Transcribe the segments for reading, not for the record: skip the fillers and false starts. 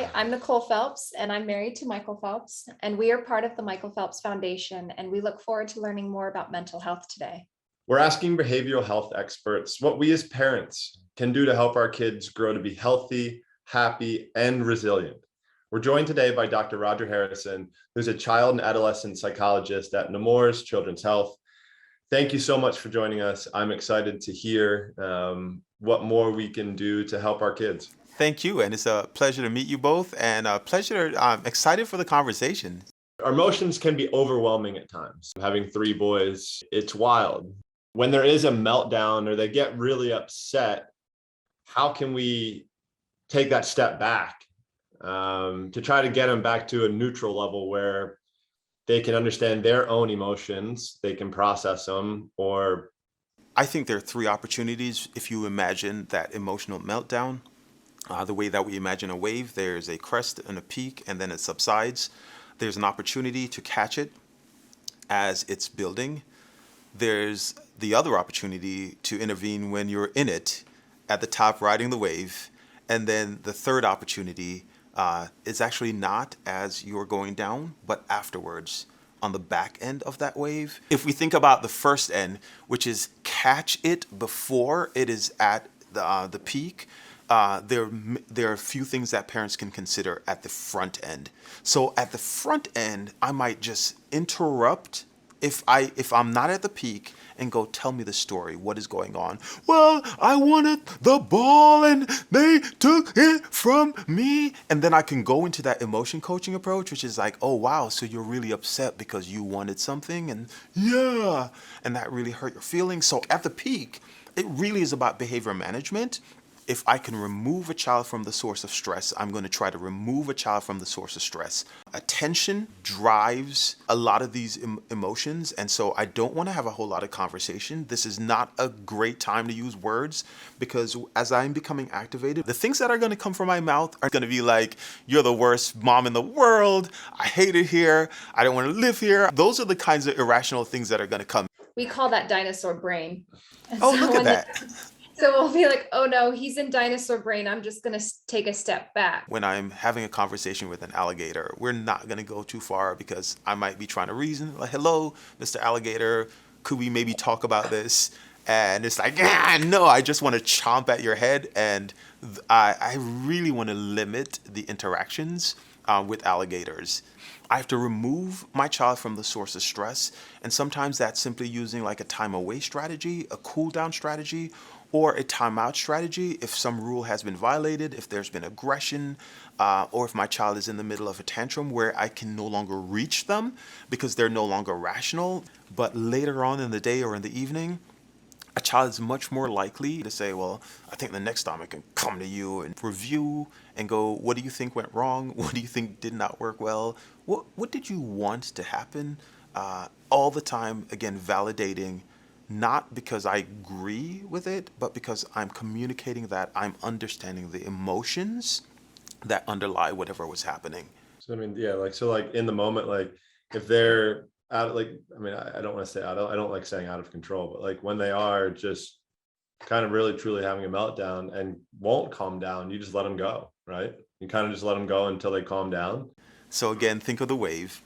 Hi, I'm Nicole Phelps, and I'm married to Michael Phelps, and we are part of the Michael Phelps Foundation, and we look forward to learning more about mental health today. We're asking behavioral health experts what we as parents can do to help our kids grow to be healthy, happy, and resilient. We're joined today by Dr. Roger Harrison, who's a child and adolescent psychologist at Nemours Children's Health. Thank you so much for joining us. I'm excited to hear what more we can do to help our kids. Thank you, and it's a pleasure to meet you both, and a pleasure. I'm excited for the conversation. Our emotions can be overwhelming at times. Having three boys, it's wild. When there is a meltdown or they get really upset, how can we take that step back to try to get them back to a neutral level where they can understand their own emotions, they can process them, or I think there are three opportunities if you imagine that emotional meltdown. The way that we imagine a wave, there's a crest and a peak, and then it subsides. There's an opportunity to catch it as it's building. There's the other opportunity to intervene when you're in it, at the top riding the wave. And then the third opportunity is actually not as you're going down, but afterwards on the back end of that wave. If we think about the first end, which is catch it before it is at the peak, there are a few things that parents can consider at the front end. So at the front end, I might just interrupt if I'm not at the peak and go, tell me the story. What is going on? Well, I wanted the ball and they took it from me. And then I can go into that emotion coaching approach, which is like, oh wow, so you're really upset because you wanted something, and yeah, and that really hurt your feelings. So at the peak, it really is about behavior management. If I can remove a child from the source of stress, I'm going to try to remove a child from the source of stress. Attention drives a lot of these emotions, and so I don't want to have a whole lot of conversation. This is not a great time to use words, because as I'm becoming activated, the things that are going to come from my mouth are going to be like, you're the worst mom in the world, I hate it here, I don't want to live here. Those are the kinds of irrational things that are going to come. We call that dinosaur brain. And Oh, so look at that. so we'll be like, oh no, he's in dinosaur brain. I'm just going to take a step back. When I'm having a conversation with an alligator, we're not going to go too far, because I might be trying to reason, like, hello, Mr. Alligator, could we maybe talk about this? And it's like, no, I just want to chomp at your head. And I really want to limit the interactions with alligators. I have to remove my child from the source of stress. And sometimes that's simply using like a time away strategy, a cool down strategy, or a timeout strategy if some rule has been violated, if there's been aggression, or if my child is in the middle of a tantrum where I can no longer reach them because they're no longer rational. But later on in the day or in the evening, a child is much more likely to say, well, I think the next time I can come to you and review and go, what do you think went wrong? What do you think did not work well? What did you want to happen? All the time, again, validating, not because I agree with it, but because I'm communicating that I'm understanding the emotions that underlie whatever was happening. so I mean, yeah, like in the moment, like if they're out, like I mean, I don't want to say I don't like saying out of control, but like when they are just kind of really truly having a meltdown and won't calm down, you just let them go, right? You kind of just let them go until they calm down. So again, think of the wave.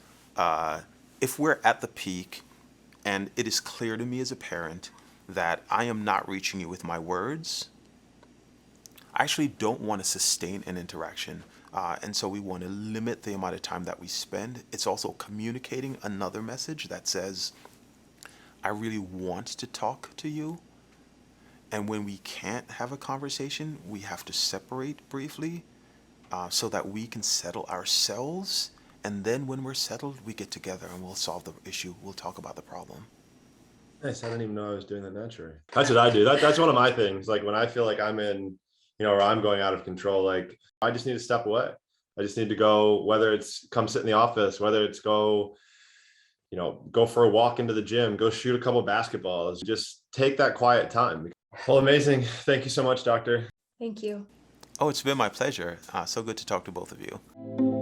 If we're at the peak and it is clear to me as a parent that I am not reaching you with my words, I actually don't want to sustain an interaction. And so we want to limit the amount of time that we spend. It's also communicating another message that says, I really want to talk to you. And when we can't have a conversation, we have to separate briefly so that we can settle ourselves. And then when we're settled, we get together and we'll solve the issue. We'll talk about the problem. Nice. I didn't even know I was doing that naturally. That's what I do. That's one of my things. Like when I feel like I'm in, or I'm going out of control, like I just need to step away. I just need to go, whether it's come sit in the office, whether it's go, go for a walk into the gym, go shoot a couple of basketballs, just take that quiet time. Well, amazing. Thank you so much, doctor. Thank you. Oh, it's been my pleasure. So good to talk to both of you.